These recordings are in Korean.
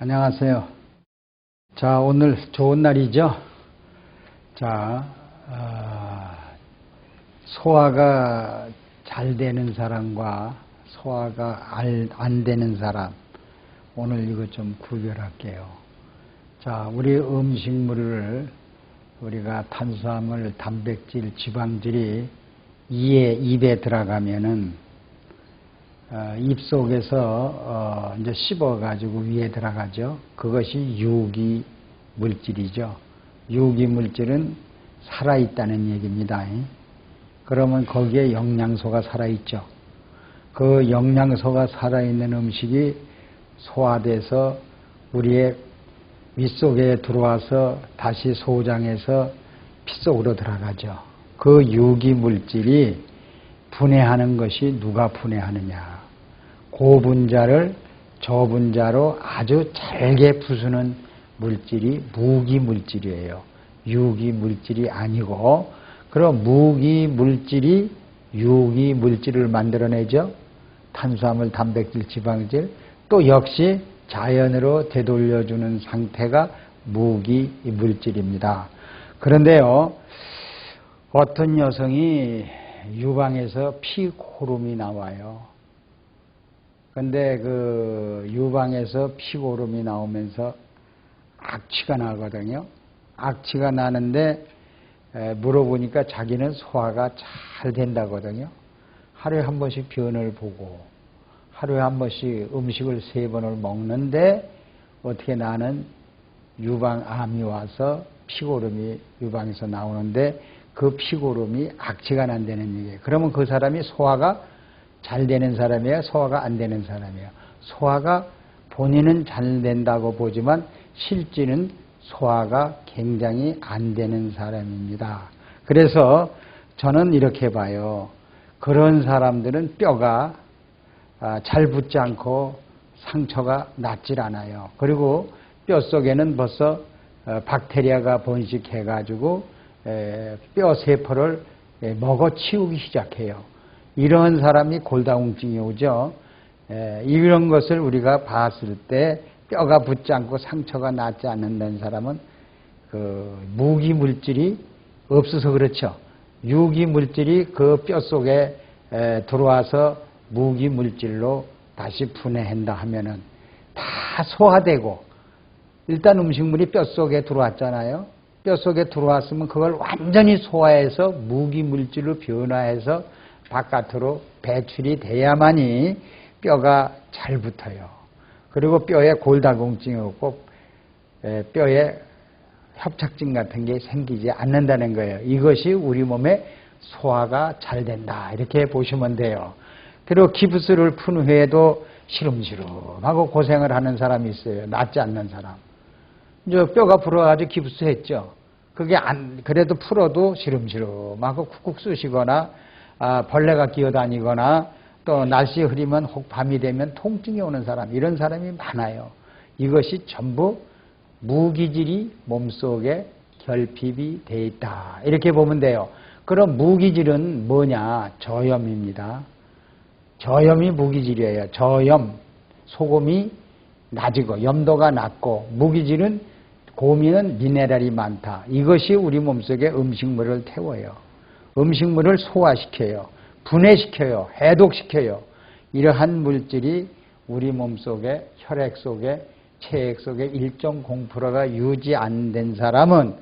안녕하세요. 자, 오늘 좋은 날이죠? 자, 소화가 잘 되는 사람과 소화가 안 되는 사람, 오늘 이거 좀 구별할게요. 자, 우리 음식물을 우리가 탄수화물, 단백질, 지방질이 입에 들어가면은 입속에서 이제 씹어가지고 위에 들어가죠. 그것이 유기 물질이죠. 유기 물질은 살아있다는 얘기입니다. 그러면 거기에 영양소가 살아있죠. 그 영양소가 살아있는 음식이 소화돼서 우리의 윗속에 들어와서 다시 소장해서 피 속으로 들어가죠. 그 유기 물질이 분해하는 것이 누가 분해하느냐. 고분자를 저분자로 아주 잘게 부수는 물질이 무기 물질이에요. 유기 물질이 아니고, 그럼 무기 물질이 유기 물질을 만들어내죠. 탄수화물, 단백질, 지방질, 또 역시 자연으로 되돌려주는 상태가 무기 물질입니다. 그런데요, 어떤 여성이 유방에서 피고름이 나와요. 근데 그 유방에서 피고름이 나오면서 악취가 나거든요. 악취가 나는데 물어보니까 자기는 소화가 잘 된다거든요. 하루에 한 번씩 변을 보고 하루에 한 번씩 음식을 3번을 먹는데 어떻게 나는 유방암이 와서 피고름이 유방에서 나오는데 그 피고름이 악취가 난다는 얘기예요. 그러면 그 사람이 소화가 잘 되는 사람이에요? 소화가 안 되는 사람이에요? 소화가 본인은 잘 된다고 보지만 실제는 소화가 굉장히 안 되는 사람입니다. 그래서 저는 이렇게 봐요. 그런 사람들은 뼈가 잘 붙지 않고 상처가 낫질 않아요. 그리고 뼈 속에는 벌써 박테리아가 번식해가지고 뼈 세포를 먹어치우기 시작해요. 이런 사람이 골다공증이 오죠. 이런 것을 우리가 봤을 때 뼈가 붙지 않고 상처가 낫지 않는다는 사람은 그 무기 물질이 없어서 그렇죠. 유기 물질이 그 뼈 속에 들어와서 무기 물질로 다시 분해한다 하면은 다 소화되고, 일단 음식물이 뼈 속에 들어왔잖아요. 뼈 속에 들어왔으면 그걸 완전히 소화해서 무기 물질로 변화해서 바깥으로 배출이 돼야만이 뼈가 잘 붙어요. 그리고 뼈에 골다공증이 없고 뼈에 협착증 같은 게 생기지 않는다는 거예요. 이것이 우리 몸에 소화가 잘 된다, 이렇게 보시면 돼요. 그리고 기부스를 푼 후에도 시름시름하고 고생을 하는 사람이 있어요. 낫지 않는 사람. 이제 뼈가 불어가지고 기부스 했죠. 그게 그래도 풀어도 시름시름하고 쿡쿡 쑤시거나 벌레가 기어다니거나 또 날씨 흐리면 혹 밤이 되면 통증이 오는 사람, 이런 사람이 많아요. 이것이 전부 무기질이 몸속에 결핍이 돼 있다, 이렇게 보면 돼요. 그럼 무기질은 뭐냐? 저염입니다. 저염이 무기질이에요. 저염, 소금이 낮고 염도가 낮고, 무기질은 고미는 미네랄이 많다. 이것이 우리 몸속에 음식물을 태워요. 음식물을 소화시켜요. 분해시켜요. 해독시켜요. 이러한 물질이 우리 몸속에, 혈액 속에, 체액 속에 일정 공포가 유지 안 된 사람은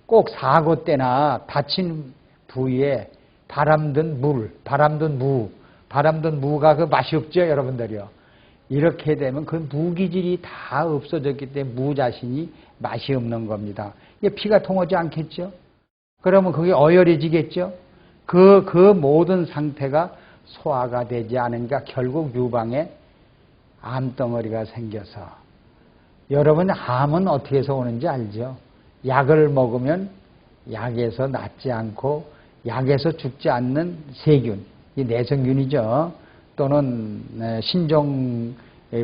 꼭 사고 때나 다친 부위에 바람든 무가 그 맛이 없죠, 여러분들이요. 이렇게 되면 그 무기질이 다 없어졌기 때문에 무 자신이 맛이 없는 겁니다. 이게 피가 통하지 않겠죠? 그러면 그게 어혈해지겠죠? 그 모든 상태가 소화가 되지 않으니까 결국 유방에 암덩어리가 생겨서, 여러분 암은 어떻게 해서 오는지 알죠? 약을 먹으면 약에서 낫지 않고 약에서 죽지 않는 세균, 이 내성균이죠. 또는 신종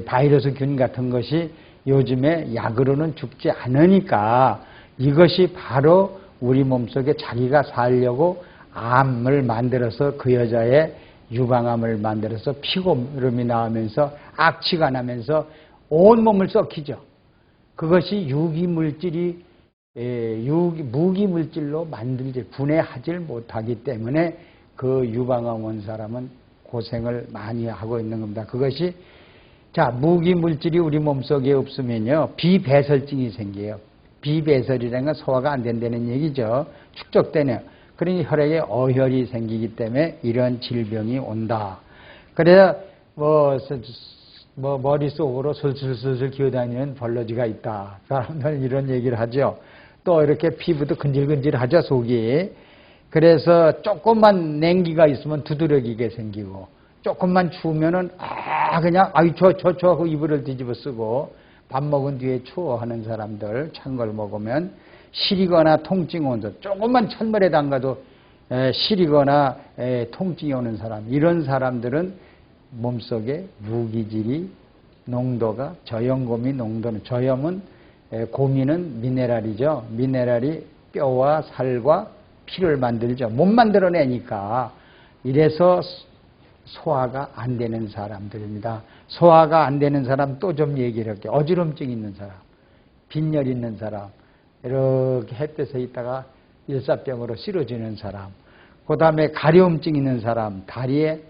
바이러스 균 같은 것이 요즘에 약으로는 죽지 않으니까, 이것이 바로 우리 몸속에 자기가 살려고 암을 만들어서 그 여자의 유방암을 만들어서 피고름이 나오면서 악취가 나면서 온몸을 썩히죠. 그것이 유기물질이 무기물질로 분해하지 못하기 때문에 그 유방암 온 사람은 고생을 많이 하고 있는 겁니다. 그것이 자, 무기물질이 우리 몸속에 없으면요, 비배설증이 생겨요. 비배설이라는 건 소화가 안 된다는 얘기죠. 축적되네요. 그러니 혈액에 어혈이 생기기 때문에 이런 질병이 온다. 그래서 머릿속으로 슬슬슬슬 기어다니는 벌러지가 있다. 사람들은 이런 얘기를 하죠. 또 이렇게 피부도 근질근질하죠, 속이. 그래서 조금만 냉기가 있으면 두드러기게 생기고, 조금만 추우면은 그냥 추워 하고 이불을 뒤집어 쓰고, 밥 먹은 뒤에 추워 하는 사람들, 찬 걸 먹으면 시리거나 통증 온다. 조금만 찬물에 담가도 시리거나 통증이 오는 사람, 이런 사람들은 몸속에 무기질이 농도가 저염고미 농도는, 저염은 고미는 미네랄이죠. 미네랄이 뼈와 살과 피를 만들죠. 못 만들어내니까. 이래서 소화가 안 되는 사람들입니다. 소화가 안 되는 사람 또 좀 얘기를 할게요. 어지럼증 있는 사람, 빈혈 있는 사람, 이렇게 햇볕에 있다가 일사병으로 쓰러지는 사람, 그 다음에 가려움증 있는 사람, 다리에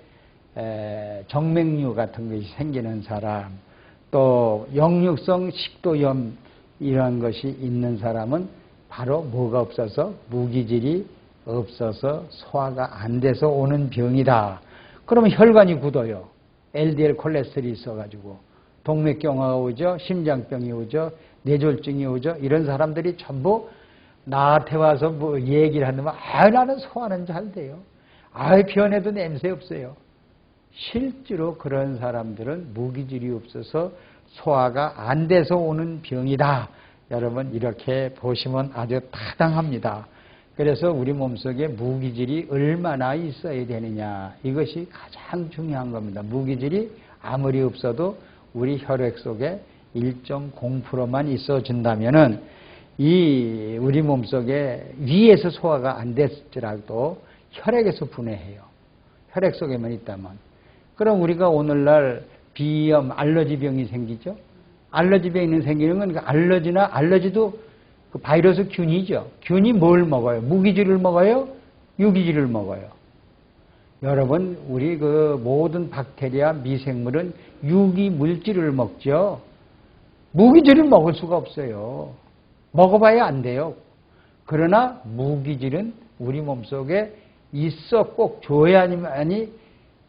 정맥류 같은 것이 생기는 사람, 또 역류성 식도염 이런 것이 있는 사람은 바로 뭐가 없어서, 무기질이 없어서 소화가 안 돼서 오는 병이다. 그러면 혈관이 굳어요. LDL 콜레스테롤이 있어가지고 동맥경화가 오죠, 심장병이 오죠, 뇌졸중이 오죠. 이런 사람들이 전부 나한테 와서 뭐 얘기를 한다면 나는 소화는 잘 돼요. 변해도 냄새 없어요. 실제로 그런 사람들은 무기질이 없어서 소화가 안 돼서 오는 병이다. 여러분 이렇게 보시면 아주 타당합니다. 그래서 우리 몸속에 무기질이 얼마나 있어야 되느냐, 이것이 가장 중요한 겁니다. 무기질이 아무리 없어도 우리 혈액 속에 1.0%만 있어준다면은 이 우리 몸속에 위에서 소화가 안 됐더라도 혈액에서 분해해요. 혈액 속에만 있다면. 그럼 우리가 오늘날 비염, 알러지병이 생기죠. 알러지병이 생기는 건 알러지도 그 바이러스 균이죠. 균이 뭘 먹어요? 무기질을 먹어요? 유기질을 먹어요? 여러분, 우리 그 모든 박테리아, 미생물은 유기물질을 먹죠. 무기질을 먹을 수가 없어요. 먹어봐야 안 돼요. 그러나 무기질은 우리 몸속에 있어 꼭 줘야만이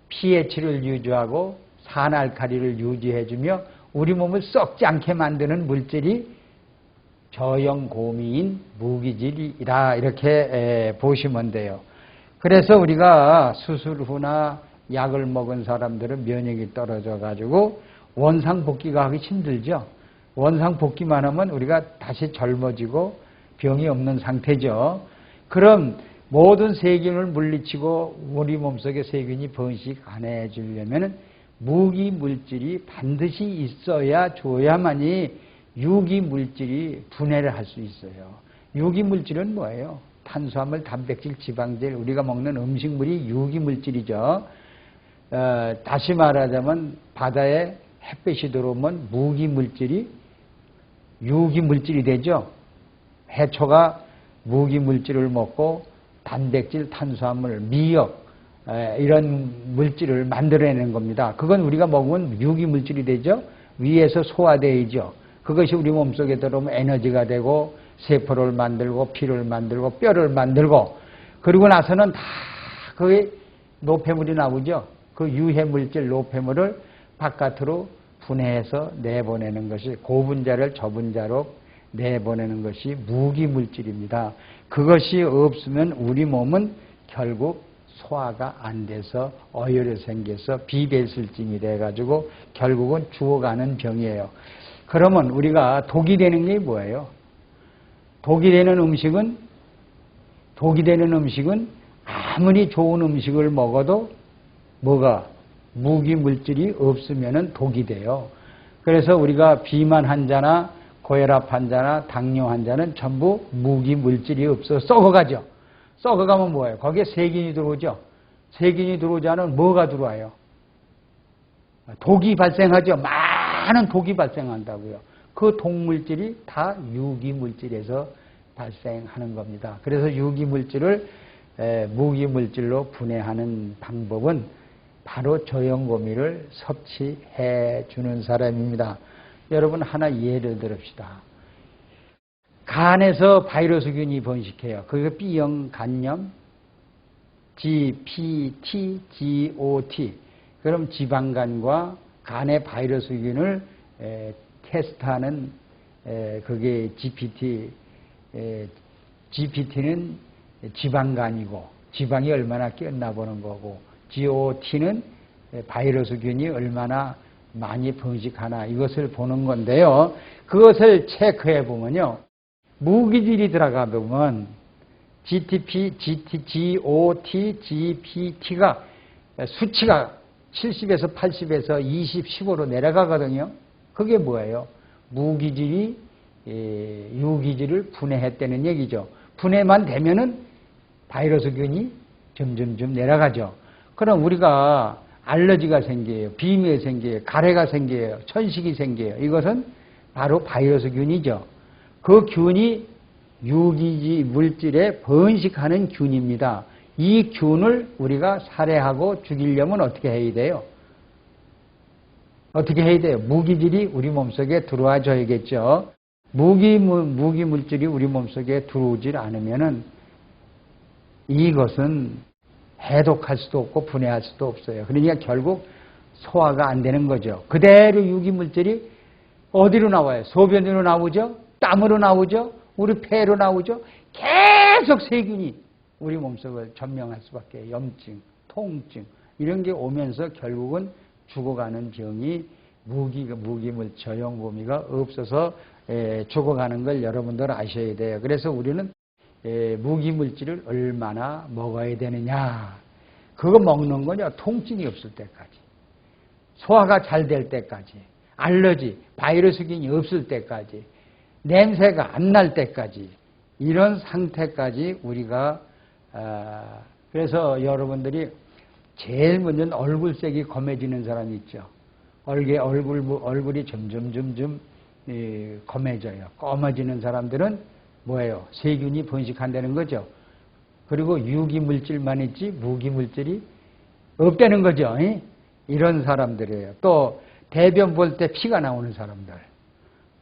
pH를 유지하고 산알칼리를 유지해주며 우리 몸을 썩지 않게 만드는 물질이 저염고미인 무기질이다. 이렇게 보시면 돼요. 그래서 우리가 수술 후나 약을 먹은 사람들은 면역이 떨어져 가지고 원상복귀가 하기 힘들죠. 원상복귀만 하면 우리가 다시 젊어지고 병이 없는 상태죠. 그럼 모든 세균을 물리치고 우리 몸속에 세균이 번식 안 해주려면 무기물질이 반드시 있어야 줘야만이 유기물질이 분해를 할 수 있어요. 유기물질은 뭐예요? 탄수화물, 단백질, 지방질, 우리가 먹는 음식물이 유기물질이죠. 다시 말하자면 바다에 햇빛이 들어오면 무기물질이 유기물질이 되죠. 해초가 무기물질을 먹고 단백질, 탄수화물, 미역 이런 물질을 만들어내는 겁니다. 그건 우리가 먹으면 유기물질이 되죠. 위에서 소화되죠. 그것이 우리 몸속에 들어오면 에너지가 되고 세포를 만들고 피를 만들고 뼈를 만들고 그러고 나서는 다 거기 노폐물이 나오죠. 그 유해물질 노폐물을 바깥으로 분해해서 내보내는 것이 고분자를 저분자로 내보내는 것이 무기물질입니다. 그것이 없으면 우리 몸은 결국 소화가 안 돼서 어혈이 생겨서 비배설증이 돼가지고 결국은 죽어가는 병이에요. 그러면 우리가 독이 되는 게 뭐예요? 독이 되는 음식은 아무리 좋은 음식을 먹어도 뭐가 무기물질이 없으면 독이 돼요. 그래서 우리가 비만 환자나 고혈압 환자나 당뇨 환자는 전부 무기물질이 없어서 썩어가죠. 썩어가면 뭐예요? 거기에 세균이 들어오죠. 세균이 들어오지 않으면 뭐가 들어와요? 독이 발생하죠. 많은 독이 발생한다고요. 그 동물질이 다 유기물질에서 발생하는 겁니다. 그래서 유기물질을 무기물질로 분해하는 방법은 바로 조형고미를 섭취해 주는 사람입니다. 여러분 하나 예를 들읍시다. 간에서 바이러스균이 번식해요. 그게 B형 간염, GPT, GOT. 그럼 지방간과 간의 바이러스균을 테스트하는 그게 GPT는 지방간이고 지방이 얼마나 꼈나 보는 거고 GOT는 바이러스균이 얼마나 많이 번식하나 이것을 보는 건데요. 그것을 체크해 보면요. 무기질이 들어가 보면 GTP, GOT, GPT가 수치가 70에서 80에서 20, 15로 내려가거든요. 그게 뭐예요? 무기질이 유기질을 분해했다는 얘기죠. 분해만 되면은 바이러스균이 점점점 내려가죠. 그럼 우리가 알러지가 생겨요. 비염이 생겨요. 가래가 생겨요. 천식이 생겨요. 이것은 바로 바이러스균이죠. 그 균이 유기질 물질에 번식하는 균입니다. 이 균을 우리가 살해하고 죽이려면 어떻게 해야 돼요? 어떻게 해야 돼요? 무기질이 우리 몸속에 들어와 줘야겠죠. 무기물질이 우리 몸속에 들어오질 않으면은 이것은 해독할 수도 없고 분해할 수도 없어요. 그러니까 결국 소화가 안 되는 거죠. 그대로 유기물질이 어디로 나와요? 소변으로 나오죠? 땀으로 나오죠? 우리 폐로 나오죠? 계속 세균이 우리 몸속을 점령할 수밖에 염증, 통증 이런 게 오면서 결국은 죽어가는 병이 무기물 저형고미가 없어서 죽어가는 걸 여러분들 아셔야 돼요. 그래서 우리는 무기물질을 얼마나 먹어야 되느냐. 그거 먹는 거냐? 통증이 없을 때까지. 소화가 잘 될 때까지. 알러지, 바이러스균이 없을 때까지. 냄새가 안 날 때까지. 이런 상태까지 우리가 그래서 여러분들이 제일 먼저 얼굴색이 검해지는 사람이 있죠. 얼굴이 점점 검해져요. 검어지는 사람들은 뭐예요? 세균이 번식한다는 거죠. 그리고 유기물질만 있지 무기물질이 없다는 거죠. 이런 사람들이에요. 또 대변 볼 때 피가 나오는 사람들.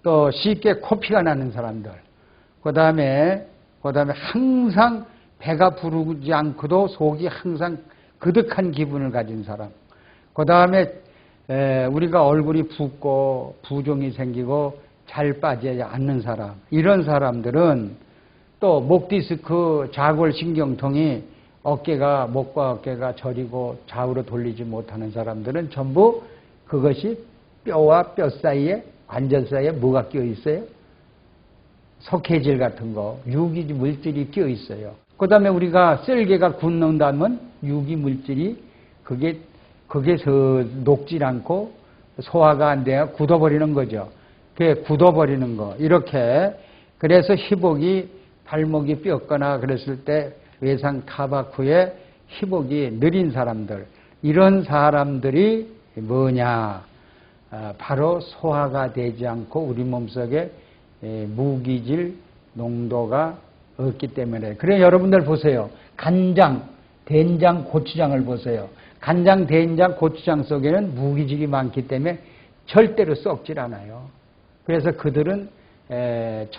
또 쉽게 코피가 나는 사람들. 그 다음에 항상 배가 부르지 않고도 속이 항상 그득한 기분을 가진 사람. 그 다음에 우리가 얼굴이 붓고 부종이 생기고 잘 빠지지 않는 사람. 이런 사람들은 또 목디스크 좌골신경통이 목과 어깨가 저리고 좌우로 돌리지 못하는 사람들은 전부 그것이 뼈와 뼈 사이에 관절 사이에 뭐가 끼어 있어요? 석회질 같은 거, 유기 물질이 끼어 있어요. 그 다음에 우리가 썰개가 굳는다면 유기 물질이 그게 녹질 않고 소화가 안 돼야 굳어버리는 거죠. 그게 굳어버리는 거. 이렇게. 그래서 희복이 발목이 뼈거나 그랬을 때 외상 타박 후에 희복이 느린 사람들. 이런 사람들이 뭐냐. 바로 소화가 되지 않고 우리 몸속에 무기질 농도가 없기 때문에. 그래 여러분들 보세요. 간장, 된장, 고추장을 보세요. 간장, 된장, 고추장 속에는 무기질이 많기 때문에 절대로 썩질 않아요. 그래서 그들은 1000년,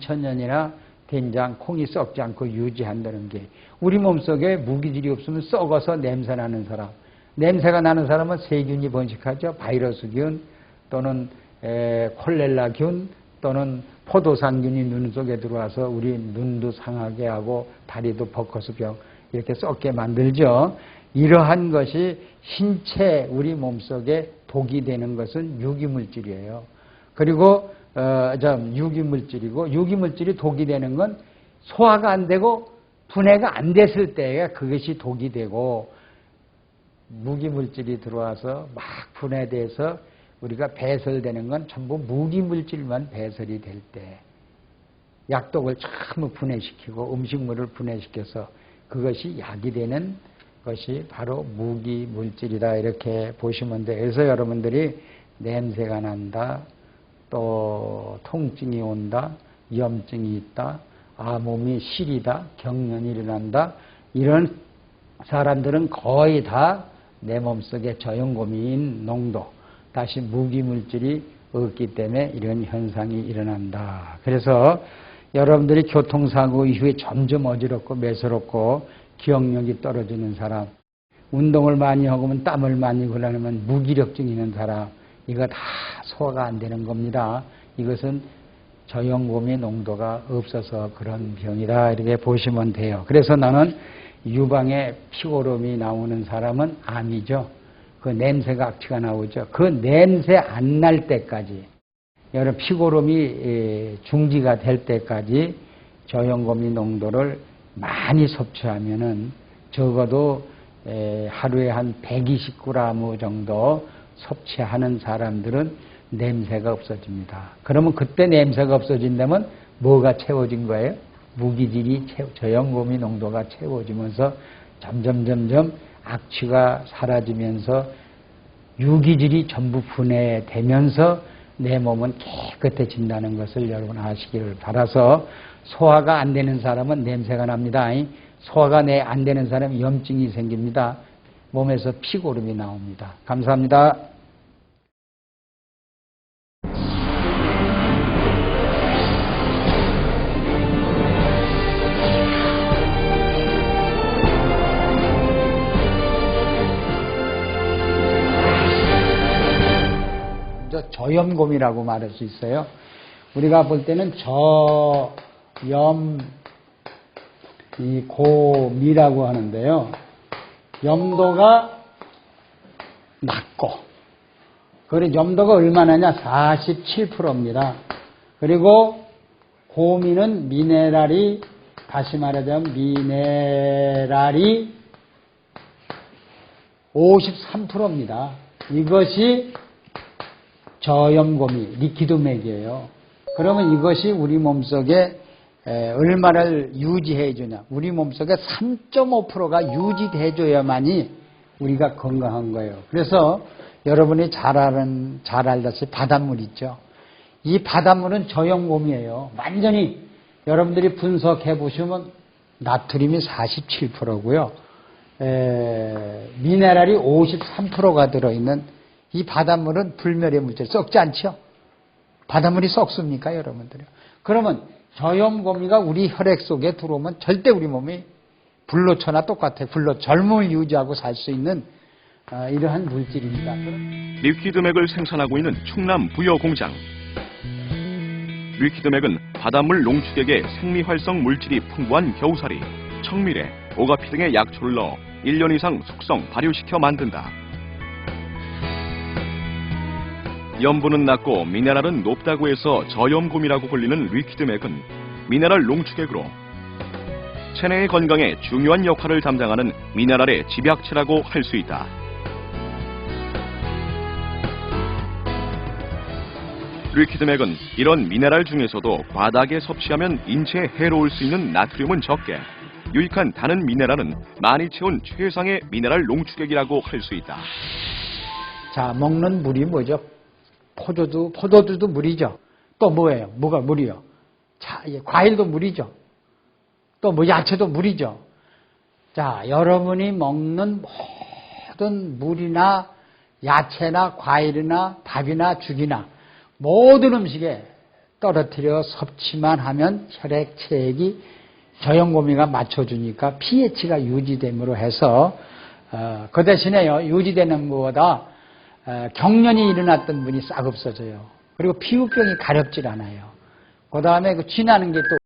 2000년이나 된장, 콩이 썩지 않고 유지한다는 게 우리 몸속에 무기질이 없으면 썩어서 냄새나는 사람. 냄새가 나는 사람은 세균이 번식하죠. 바이러스균 또는 콜레라균 또는 포도상균이 눈 속에 들어와서 우리 눈도 상하게 하고 다리도 벅커스병 이렇게 썩게 만들죠. 이러한 것이 신체 우리 몸속에 독이 되는 것은 유기물질이에요. 그리고 유기물질이고 유기물질이 독이 되는 건 소화가 안 되고 분해가 안 됐을 때에 그것이 독이 되고 무기물질이 들어와서 막 분해돼서 우리가 배설되는 건 전부 무기물질만 배설이 될 때 약독을 전부 분해시키고 음식물을 분해시켜서 그것이 약이 되는 것이 바로 무기물질이다 이렇게 보시면 돼요. 그래서 여러분들이 냄새가 난다 또 통증이 온다, 염증이 있다, 몸이 시리다, 경련이 일어난다. 이런 사람들은 거의 다 내 몸속에 저염고미인 농도, 다시 무기물질이 없기 때문에 이런 현상이 일어난다. 그래서 여러분들이 교통사고 이후에 점점 어지럽고 매스럽고 기억력이 떨어지는 사람, 운동을 많이 하고면 땀을 많이 흘리면 무기력증 있는 사람, 이거 다 소화가 안 되는 겁니다. 이것은 저염고미 농도가 없어서 그런 병이다, 이렇게 보시면 돼요. 그래서 나는 유방에 피고름이 나오는 사람은 암이죠. 그 냄새가 악취가 나오죠. 그 냄새 안 날 때까지, 여러 피고름이 중지가 될 때까지 저염고미 농도를 많이 섭취하면은 적어도 하루에 한 120g 정도 섭취하는 사람들은 냄새가 없어집니다. 그러면 그때 냄새가 없어진다면 뭐가 채워진 거예요? 무기질이 저염고미 농도가 채워지면서 점점 악취가 사라지면서 유기질이 전부 분해되면서 내 몸은 깨끗해진다는 것을 여러분 아시기를 바라서, 소화가 안 되는 사람은 냄새가 납니다. 소화가 안 되는 사람은 염증이 생깁니다. 몸에서 피고름이 나옵니다. 감사합니다. 저염고미라고 말할 수 있어요. 우리가 볼 때는 고미라고 하는데요. 염도가 낮고, 그리고 염도가 얼마나냐? 47%입니다. 그리고 고미는 미네랄이, 다시 말하자면 미네랄이 53%입니다. 이것이 저염고미, 리퀴드맥이에요. 그러면 이것이 우리 몸속에 얼마를 유지해 주냐. 우리 몸속에 3.5%가 유지해 줘야만이 우리가 건강한 거예요. 그래서 여러분이 잘 알다시피 바닷물 있죠. 이 바닷물은 저염고미예요. 완전히 여러분들이 분석해 보시면 나트륨이 47%고요. 미네랄이 53%가 들어있는 이 바닷물은 불멸의 물질, 썩지 않죠? 바닷물이 썩습니까, 여러분들이? 그러면 저염고미가 우리 혈액 속에 들어오면 절대 우리 몸이 불로초나 똑같아요. 젊음을 유지하고 살 수 있는 이러한 물질입니다. 리퀴드맥을 생산하고 있는 충남 부여공장. 리퀴드맥은 바닷물 농축액에 생리활성 물질이 풍부한 겨우살이, 청미래, 오가피 등의 약초를 넣어 1년 이상 숙성, 발효시켜 만든다. 염분은 낮고 미네랄은 높다고 해서 저염고미라고 불리는 리퀴드맥은 미네랄 농축액으로 체내의 건강에 중요한 역할을 담당하는 미네랄의 집약체라고 할 수 있다. 리퀴드맥은 이런 미네랄 중에서도 과다하게 섭취하면 인체에 해로울 수 있는 나트륨은 적게, 유익한 다른 미네랄은 많이 채운 최상의 미네랄 농축액이라고 할 수 있다. 자, 먹는 물이 뭐죠? 포도주도 물이죠. 또 뭐예요? 뭐가 물이요? 자, 과일도 물이죠. 또 뭐 야채도 물이죠. 자, 여러분이 먹는 모든 물이나 야채나 과일이나 밥이나 죽이나 모든 음식에 떨어뜨려 섭취만 하면 혈액 체액이 저염고미가 맞춰주니까 pH가 유지됨으로 해서 그 대신에요, 유지되는 것보다 경련이 일어났던 분이 싹 없어져요. 그리고 피부병이 가렵질 않아요. 그 다음에 쥐나는 게 또